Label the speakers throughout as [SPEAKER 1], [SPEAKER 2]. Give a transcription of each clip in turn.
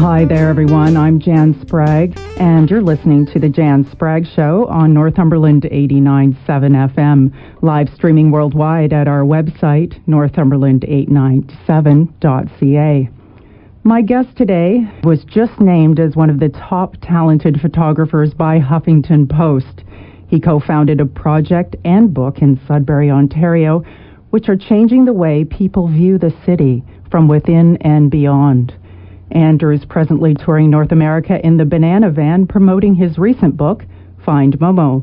[SPEAKER 1] Hi there, everyone. I'm Jan Spragge, and you're listening to The Jan Spragge Show on Northumberland 89.7 FM, live streaming worldwide at our website, northumberland897.ca. My guest today was just named as one of the top talented photographers by Huffington Post. He co-founded a project and book in Sudbury, Ontario, which are changing the way people view the city from within and beyond. Andrew is presently touring North America in the Banana Van, promoting his recent book, Find Momo.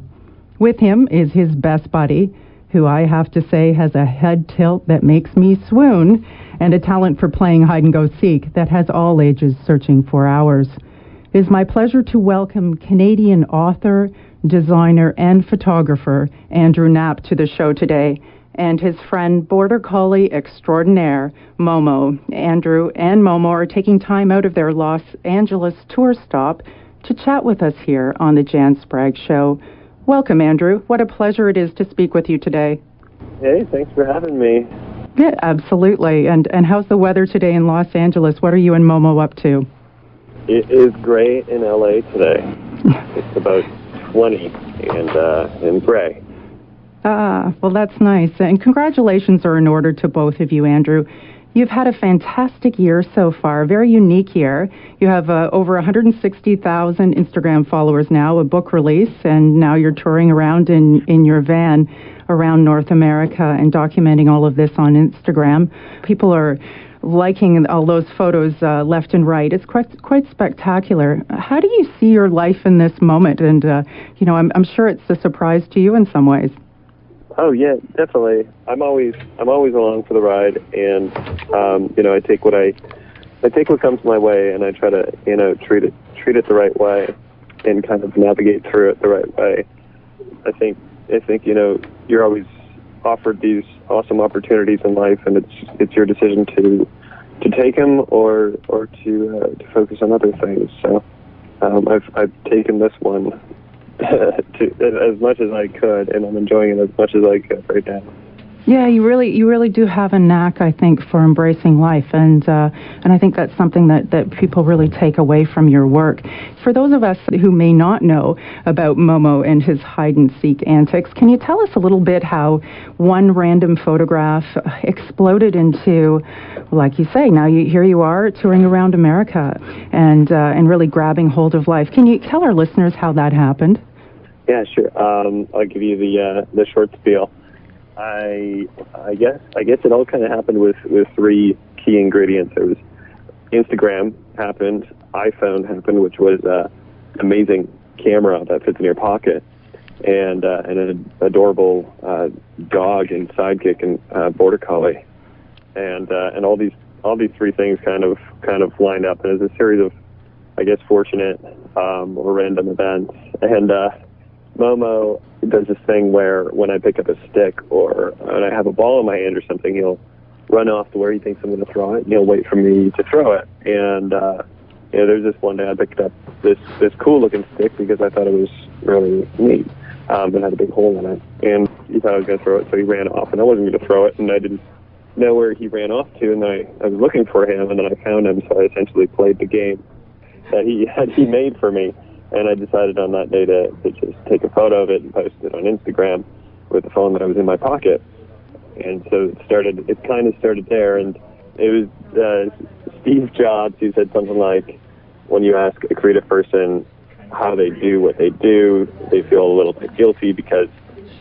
[SPEAKER 1] With him is his best buddy, who I have to say has a head tilt that makes me swoon, and a talent for playing hide-and-go-seek that has all ages searching for hours. It is my pleasure to welcome Canadian author, designer, and photographer Andrew Knapp to the show today, and his friend, Border Collie extraordinaire, Momo. Andrew and Momo are taking time out of their Los Angeles tour stop to chat with us here on the Jan Spragge Show. Welcome, Andrew. What a pleasure it is to speak with you today.
[SPEAKER 2] Hey, thanks for having me.
[SPEAKER 1] Yeah, absolutely. And how's the weather today in Los Angeles? What are you and Momo up to?
[SPEAKER 2] It is great in LA today. It's about 20 and gray.
[SPEAKER 1] Well, that's nice. And congratulations are in order to both of you, Andrew. You've had a fantastic year so far, a very unique year. You have over 160,000 Instagram followers now, a book release, and now you're touring around in your van around North America and documenting all of this on Instagram. People are liking all those photos left and right. It's quite spectacular. How do you see your life in this moment? And, I'm sure it's a surprise to you in some ways.
[SPEAKER 2] Oh yeah, definitely. I'm always along for the ride, and I take what comes my way, and I try to treat it the right way, and kind of navigate through it the right way. I think you're always offered these awesome opportunities in life, and it's your decision to take them or to focus on other things. So I've taken this one as much as I could, and I'm enjoying it as much as I could right now.
[SPEAKER 1] Yeah, you really do have a knack, I think, for embracing life, and I think that's something that people really take away from your work. For those of us who may not know about Momo and his hide-and-seek antics, can you tell us a little bit how one random photograph exploded into, like you say, now here you are touring around America and really grabbing hold of life. Can you tell our listeners how that happened?
[SPEAKER 2] Yeah, sure. I'll give you the short spiel. I guess it all kind of happened with three key ingredients. There was Instagram happened, iPhone happened, which was an amazing camera that fits in your pocket, and an adorable dog and sidekick and Border Collie, and all these three things kind of lined up, and as a series of, I guess, fortunate or random events. And Momo does this thing where when I pick up a stick or when I have a ball in my hand or something, he'll run off to where he thinks I'm going to throw it, and he'll wait for me to throw it. And there's this one day I picked up this cool looking stick because I thought it was really neat. It had a big hole in it, and he thought I was going to throw it, so he ran off, and I wasn't going to throw it, and I didn't know where he ran off to, and I was looking for him, and then I found him, so I essentially played the game that he made for me. And I decided on that day to just take a photo of it and post it on Instagram with the phone that I was in my pocket. And so it kind of started there. And it was Steve Jobs who said something like, when you ask a creative person how they do what they do, they feel a little bit guilty because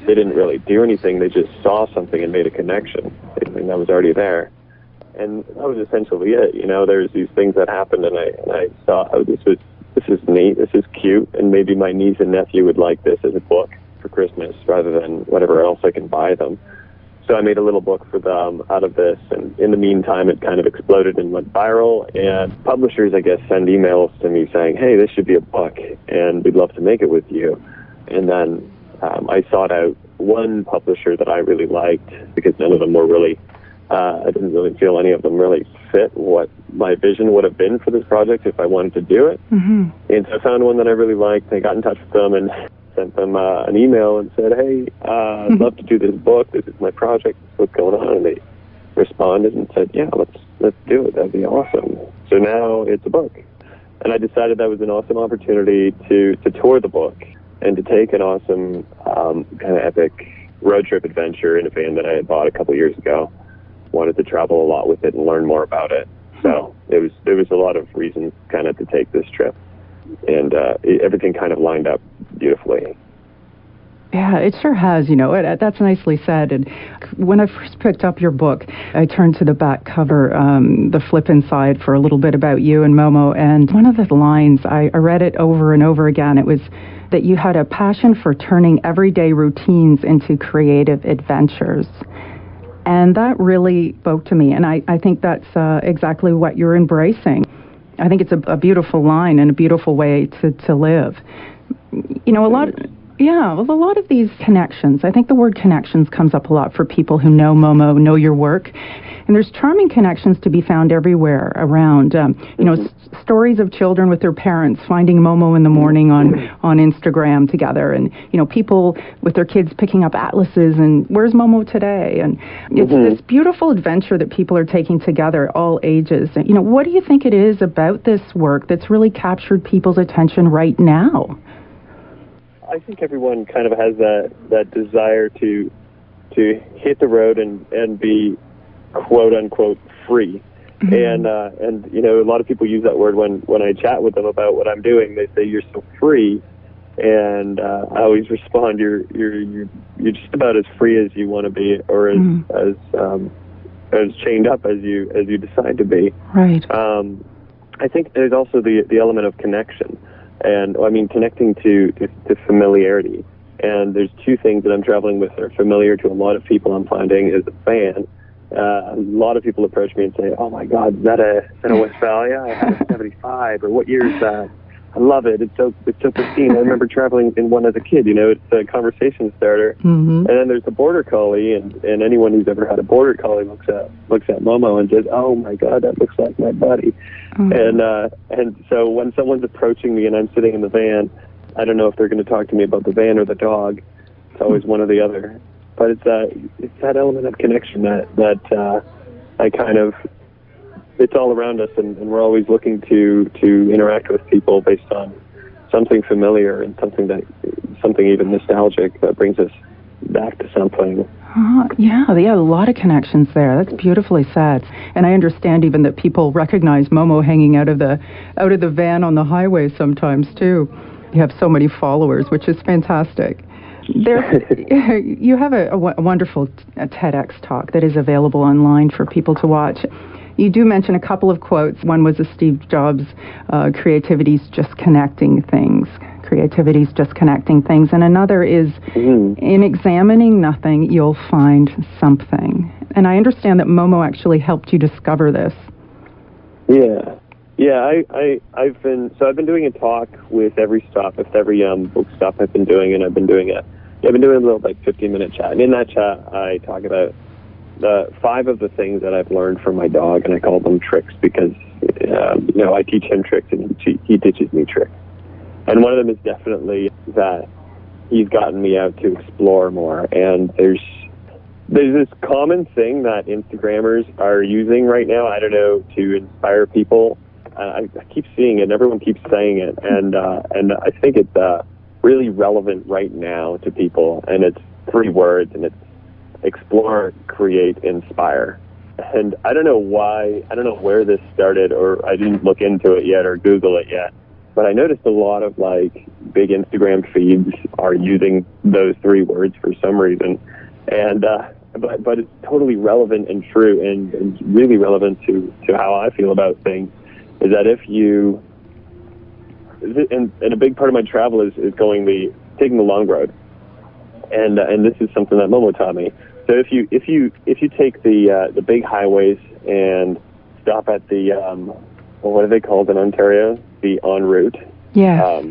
[SPEAKER 2] they didn't really do anything. They just saw something and made a connection, something that was already there. And that was essentially it. There's these things that happened, and I saw, oh, this is neat, this is cute, and maybe my niece and nephew would like this as a book for Christmas rather than whatever else I can buy them. So I made a little book for them out of this, and in the meantime it kind of exploded and went viral, and publishers, I guess, send emails to me saying, hey, this should be a book, and we'd love to make it with you. And then I sought out one publisher that I really liked because none of them were really I didn't really feel any of them really fit what my vision would have been for this project if I wanted to do it. Mm-hmm. And so I found one that I really liked. I got in touch with them and sent them an email and said, hey, I'd love to do this book. This is my project. This is what's going on. And they responded and said, yeah, let's do it. That'd be awesome. So now it's a book. And I decided that was an awesome opportunity to tour the book and to take an awesome kind of epic road trip adventure in a van that I had bought a couple years ago. Wanted to travel a lot with it and learn more about it. So there was a lot of reasons kind of to take this trip. And everything kind of lined up beautifully.
[SPEAKER 1] Yeah, it sure has, that's nicely said. And when I first picked up your book, I turned to the back cover, the flip inside, for a little bit about you and Momo. And one of the lines, I read it over and over again. It was that you had a passion for turning everyday routines into creative adventures. And that really spoke to me. And I think that's exactly what you're embracing. I think it's a beautiful line and a beautiful way to live. A lot of these connections, I think the word connections comes up a lot for people who know Momo, know your work. And there's charming connections to be found everywhere around. Stories of children with their parents finding Momo in the morning on Instagram together, and people with their kids picking up atlases and where's Momo today? And it's this beautiful adventure that people are taking together, all ages. What do you think it is about this work that's really captured people's attention right now?
[SPEAKER 2] I think everyone kind of has that desire to hit the road and be quote unquote free. And a lot of people use that word when I chat with them about what I'm doing. They say you're so free, and I always respond, you're just about as free as you want to be, or as chained up as you decide to be.
[SPEAKER 1] Right.
[SPEAKER 2] I think there's also the element of connection. And connecting to familiarity. And there's two things that I'm traveling with that are familiar to a lot of people. I'm finding is a van. A lot of people approach me and say, "Oh my God, is that a Westphalia? I had a 75, or what year is that? I love it. It's so pristine. I remember traveling in one as a kid. It's a conversation starter." And then there's the border collie, and anyone who's ever had a border collie looks at Momo and says, "Oh my God, that looks like my buddy." And so when someone's approaching me and I'm sitting in the van, I don't know if they're going to talk to me about the van or the dog. It's always one or the other. But it's that element of connection that I kind of, it's all around us, and we're always looking to interact with people based on something familiar and something even nostalgic that brings us back to something.
[SPEAKER 1] A lot of connections there. That's beautifully said. And I understand even that people recognize Momo hanging out of the van on the highway sometimes too. You have so many followers, which is fantastic. You have a wonderful TEDx talk that is available online for people to watch. You do mention a couple of quotes. One was a Steve Jobs, creativity's just connecting things. Creativity's just connecting things. And another is, in examining nothing, you'll find something. And I understand that Momo actually helped you discover this.
[SPEAKER 2] Yeah. I've been doing a talk with every book stop I've been doing, and I've been doing a little 15-minute chat. And in that chat, I talk about the 5 of the things that I've learned from my dog, and I call them tricks because I teach him tricks and he teaches me tricks. And one of them is definitely that he's gotten me out to explore more. And there's this common thing that Instagrammers are using right now, I don't know, to inspire people. I keep seeing it, and everyone keeps saying it, and I think it's really relevant right now to people. And it's 3 words, and it's explore, create, inspire. And I don't know where this started, or I didn't look into it yet or Google it yet. But I noticed a lot of big Instagram feeds are using those 3 words for some reason, and but it's totally relevant and true, and really relevant to how I feel about things. Is that if you, and a big part of my travel is taking the long road, and this is something that Momo taught me. So if you take the big highways and stop at the what are they called in Ontario? The en route.
[SPEAKER 1] Yeah.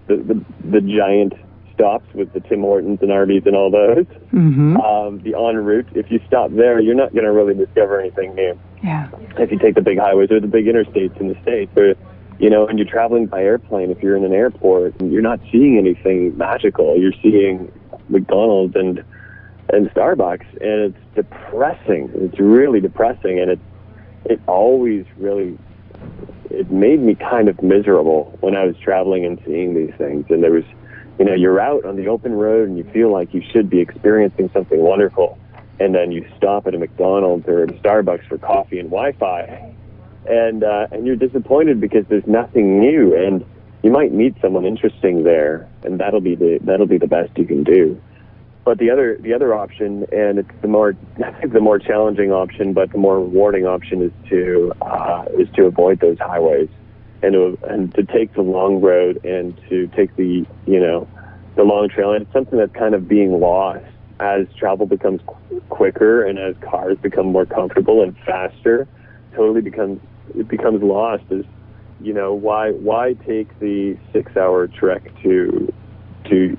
[SPEAKER 2] The giant stops with the Tim Hortons and Arby's and all those. The en route. If you stop there, you're not going to really discover anything new.
[SPEAKER 1] Yeah.
[SPEAKER 2] If you take the big highways or the big interstates in the States, or and you're traveling by airplane, if you're in an airport, you're not seeing anything magical. You're seeing McDonald's and Starbucks, and it's depressing. It's really depressing, and it always really it made me kind of miserable when I was traveling and seeing these things. And there was, you're out on the open road and you feel like you should be experiencing something wonderful, and then you stop at a McDonald's or a Starbucks for coffee and Wi-Fi, and you're disappointed because there's nothing new, and you might meet someone interesting there, and that'll be the best you can do. But the other option, and it's the more challenging option, but the more rewarding option, is to avoid those highways and to take the long road and to take the long trail. And it's something that's kind of being lost as travel becomes quicker and as cars become more comfortable and faster. It becomes lost. As why take the 6-hour trek to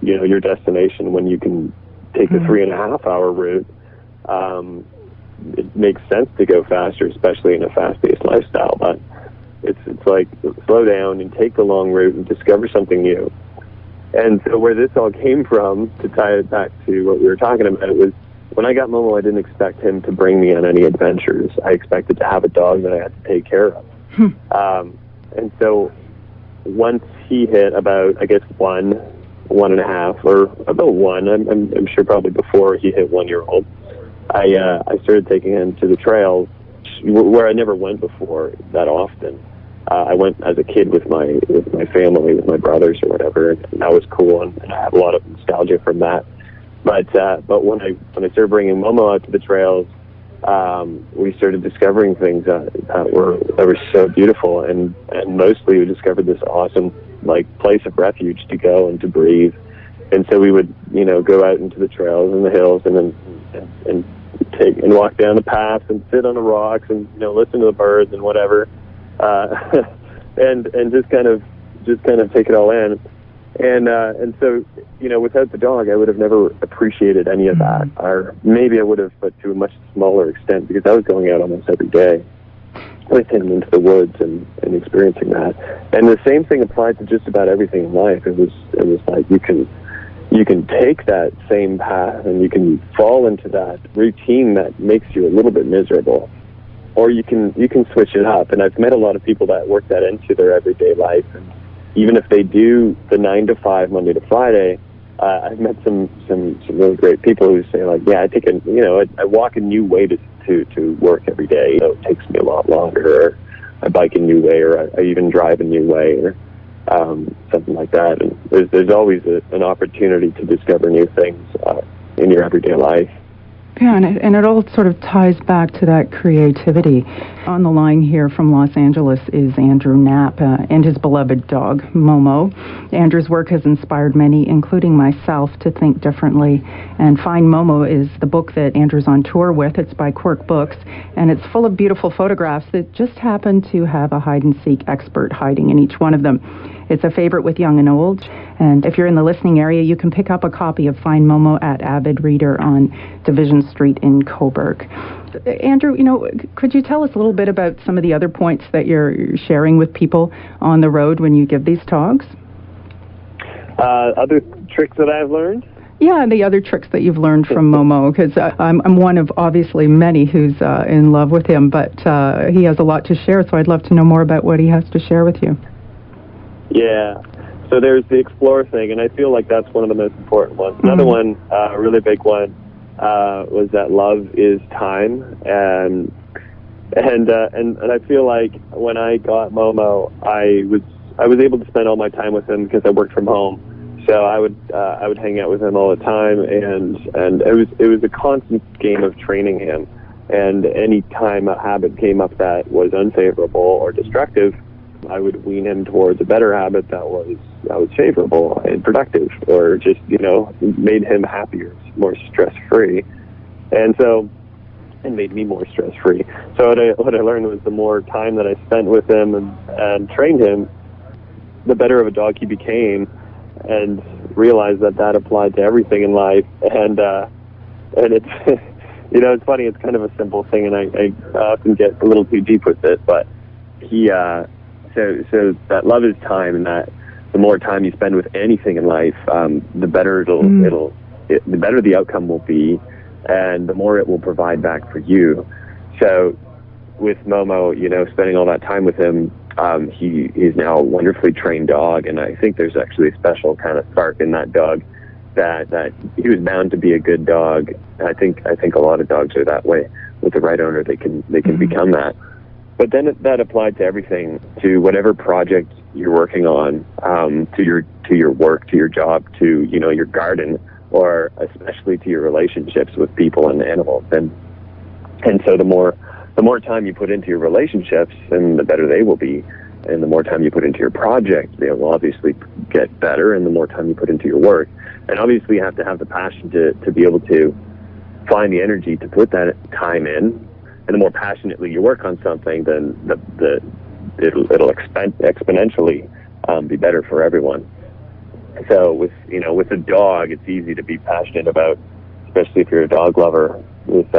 [SPEAKER 2] your destination when you can take the 3.5-hour route? It makes sense to go faster, especially in a fast-paced lifestyle, but it's like, slow down and take the long route and discover something new. And so where this all came from, to tie it back to what we were talking about, it was when I got Momo, I didn't expect him to bring me on any adventures. I expected to have a dog that I had to take care of. And so once he hit about, I guess, 1.5, or about 1, I'm sure probably before he hit 1-year-old, I started taking him to the trails where I never went before that often. I went as a kid with my family, with my brothers or whatever, and that was cool, and I have a lot of nostalgia from that. But when I started bringing Momo out to the trails, we started discovering things that were so beautiful, and mostly we discovered this awesome place of refuge to go and to breathe. And so we would go out into the trails and the hills, and then and walk down the paths and sit on the rocks and listen to the birds and whatever, and just kind of take it all in. And so without the dog, I would have never appreciated any of that, or maybe I would have, but to a much smaller extent, because I was going out almost every day with him into the woods and experiencing that. And the same thing applied to just about everything in life. It was like you can take that same path and you can fall into that routine that makes you a little bit miserable, or you can switch it up. And I've met a lot of people that work that into their everyday life, and even if they do the 9 to 5 Monday to Friday, I've met some really great people who say, like, yeah, I walk a new way to work every day. It takes me a lot longer, or I bike a new way, or I even drive a new way, or something like that. And there's always an opportunity to discover new things in your everyday life.
[SPEAKER 1] Yeah, and it all sort of ties back to that creativity. On the line here from Los Angeles is Andrew Knapp and his beloved dog, Momo. Andrew's work has inspired many, including myself, to think differently. And Find Momo is the book that Andrew's on tour with. It's by Quirk Books, and it's full of beautiful photographs that just happen to have a hide-and-seek expert hiding in each one of them. It's a favorite with young and old, and if you're in the listening area, you can pick up a copy of Find Momo at Avid Reader on Division Street in Coburg. Andrew, could you tell us a little bit about some of the other points that you're sharing with people on the road when you give these talks?
[SPEAKER 2] Other tricks that I've learned?
[SPEAKER 1] Yeah, the other tricks that you've learned from Momo, because I'm one of obviously many who's in love with him, but he has a lot to share, so I'd love to know more about what he has to share with you.
[SPEAKER 2] Yeah, so there's the explore thing, and I feel like that's one of the most important ones. Another one, a really big one, was that love is time, and I feel like when I got Momo, I was able to spend all my time with him because I worked from home. So I would hang out with him all the time, and it was a constant game of training him. And any time a habit came up that was unfavorable or destructive, I would wean him towards a better habit that was favorable and productive, or just made him happier, more stress-free, and made me more stress-free. So what I learned was the more time that I spent with him and trained him, the better of a dog he became, and realized that applied to everything in life. And it's it's funny. It's kind of a simple thing, and I often get a little too deep with it, but he. So that love is time, and that the more time you spend with anything in life, the better the better the outcome will be, and the more it will provide back for you. So with Momo, spending all that time with him He is now a wonderfully trained dog, and I think there's actually a special kind of spark in that dog that he was bound to be a good dog. I think a lot of dogs are that way. With the right owner, they can become that. But then that applied to everything, to whatever project you're working on, to your work, to your job, to your garden, or especially to your relationships with people and animals. And so the more time you put into your relationships, and the better they will be. And the more time you put into your project, they will obviously get better. And the more time you put into your work, and obviously you have to have the passion to be able to find the energy to put that time in. And the more passionately you work on something, then it'll exponentially be better for everyone. So with a dog, it's easy to be passionate about, especially if you're a dog lover, with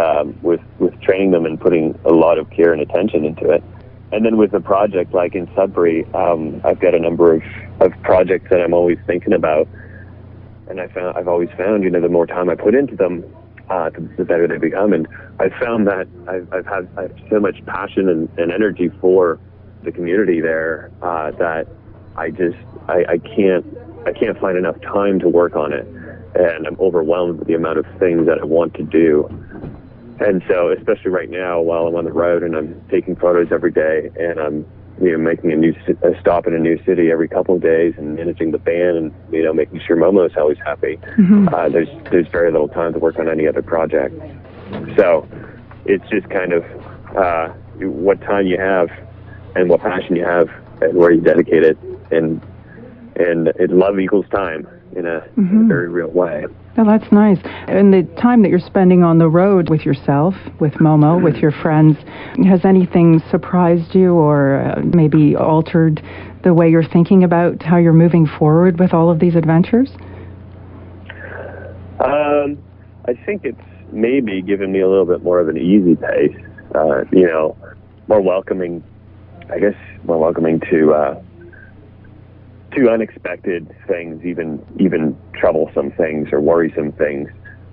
[SPEAKER 2] training them and putting a lot of care and attention into it. And then with a project like in Sudbury, I've got a number of projects that I'm always thinking about, and I've always found the more time I put into them, the better they become. And I've found that I have so much passion and energy for the community there that I can't find enough time to work on it, and I'm overwhelmed with the amount of things that I want to do. And so, especially right now, while I'm on the road and I'm taking photos every day, and I'm making a stop in a new city every couple of days, and managing the band, and making sure Momo's always happy. There's very little time to work on any other project. So it's just kind of what time you have, and what passion you have, and where you dedicate it, and love equals time in a very real way.
[SPEAKER 1] Oh, that's nice. And the time that you're spending on the road with yourself, with Momo, with your friends, has anything surprised you or maybe altered the way you're thinking about how you're moving forward with all of these adventures?
[SPEAKER 2] I think it's maybe given me a little bit more of an easy pace, more welcoming, to unexpected things, even troublesome things or worrisome things.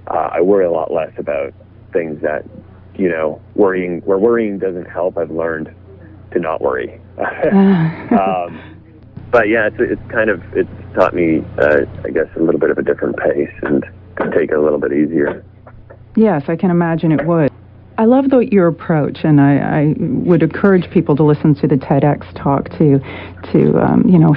[SPEAKER 2] I worry a lot less about things that, worrying where worrying doesn't help. I've learned to not worry. But yeah, it's taught me, I guess, a little bit of a different pace, and to take it a little bit easier.
[SPEAKER 1] Yes, I can imagine it would. I love your approach, and I would encourage people to listen to the TEDx talk to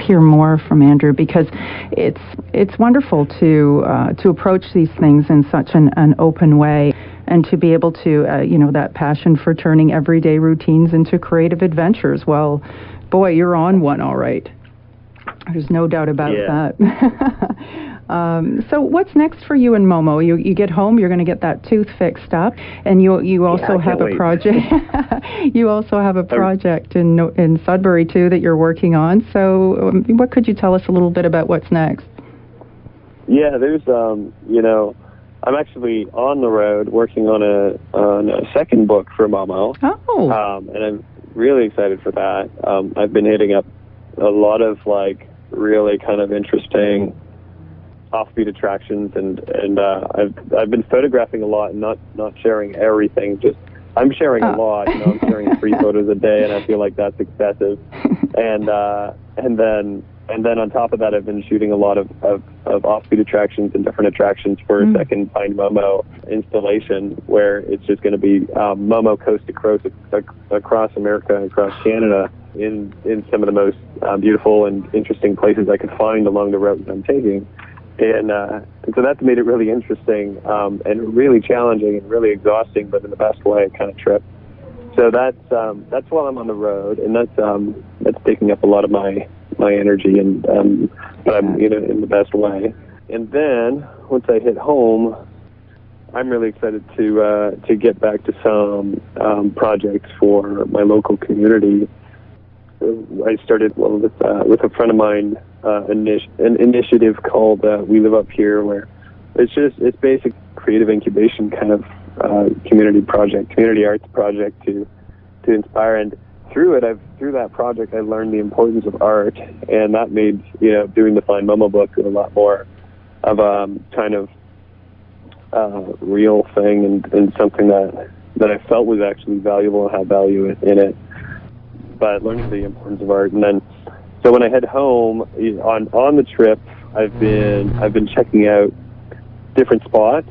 [SPEAKER 1] hear more from Andrew, because it's wonderful to approach these things in such an open way, and to be able to that passion for turning everyday routines into creative adventures. Well, boy, you're on one, all right. There's no doubt about that. So what's next for you and Momo? You get home, you're going to get that tooth fixed up, and you also have a project. You also have a project in Sudbury too that you're working on. So what could you tell us a little bit about what's next?
[SPEAKER 2] Yeah, there's I'm actually on the road working on a second book for Momo.
[SPEAKER 1] Oh.
[SPEAKER 2] And I'm really excited for that. I've been hitting up a lot of really kind of interesting offbeat attractions, and I've been photographing a lot and not sharing everything. Just I'm sharing a lot. I'm sharing 3 photos a day, and I feel like that's excessive. And then on top of that, I've been shooting a lot of offbeat attractions and different attractions for a second Find Momo installation, where it's just going to be Momo coast to coast across America and across Canada in some of the most beautiful and interesting places I could find along the route that I'm taking. And so that's made it really interesting and really challenging and really exhausting, but in the best way kind of trip. So that's while I'm on the road, and that's taking up a lot of my energy, and but I'm in the best way. And then once I hit home, I'm really excited to get back to some projects for my local community. I started with a friend of mine an initiative called We Live Up Here, where it's basic creative incubation kind of community arts project to inspire. And through that project, I learned the importance of art, and that made doing the Find Momo book a lot more of a kind of real thing, and something that I felt was actually valuable and had value in it. but learning the importance of art. And then, so when I head home on the trip, I've been checking out different spots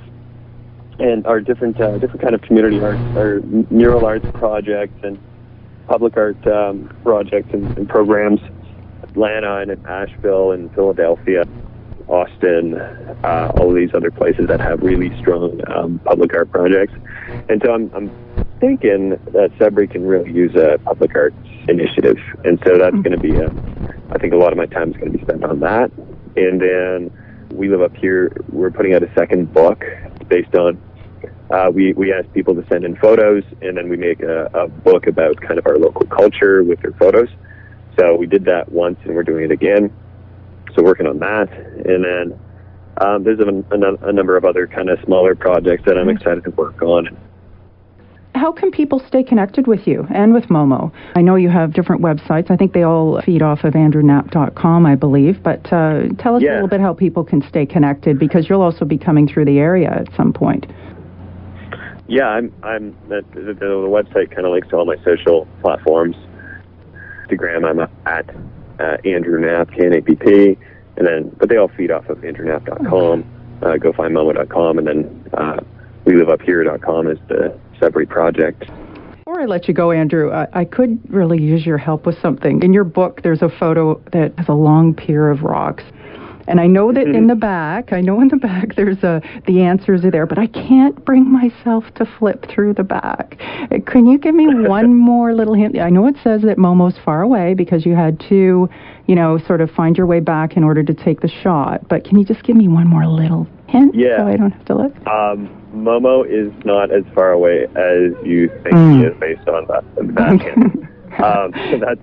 [SPEAKER 2] and our different kind of community arts, or mural arts projects and public art projects and programs. Atlanta and Asheville and Philadelphia, Austin, all of these other places that have really strong public art projects. And so I'm thinking that Sudbury can really use a public arts initiative. And so that's going to be, I think a lot of my time is going to be spent on that. And then We Live Up Here, we're putting out a second book. It's based on, we ask people to send in photos, and then we make a book about kind of our local culture with their photos. So we did that once, and we're doing it again. So working on that. And then there's a number of other kind of smaller projects that I'm excited to work on.
[SPEAKER 1] How can people stay connected with you and with Momo? I know you have different websites. I think they all feed off of andrewknapp.com, I believe. But tell us a little bit how people can stay connected, because you'll also be coming through the area at some point.
[SPEAKER 2] Yeah, the website kind of links to all my social platforms. Instagram, I'm at Andrew Knapp, Knapp, but they all feed off of andrewknapp.com, gofindmomo.com, and then weliveuphere.com is the Sudbury project.
[SPEAKER 1] Before I let you go, Andrew, I could really use your help with something. In your book, there's a photo that has a long pier of rocks. And I know that in the back, there's the answers are there, but I can't bring myself to flip through the back. Can you give me one more little hint? I know it says that Momo's far away because you had to, sort of find your way back in order to take the shot. But can you just give me one more little hint so I don't have to look?
[SPEAKER 2] Momo is not as far away as you think he is based on the back hint. So that's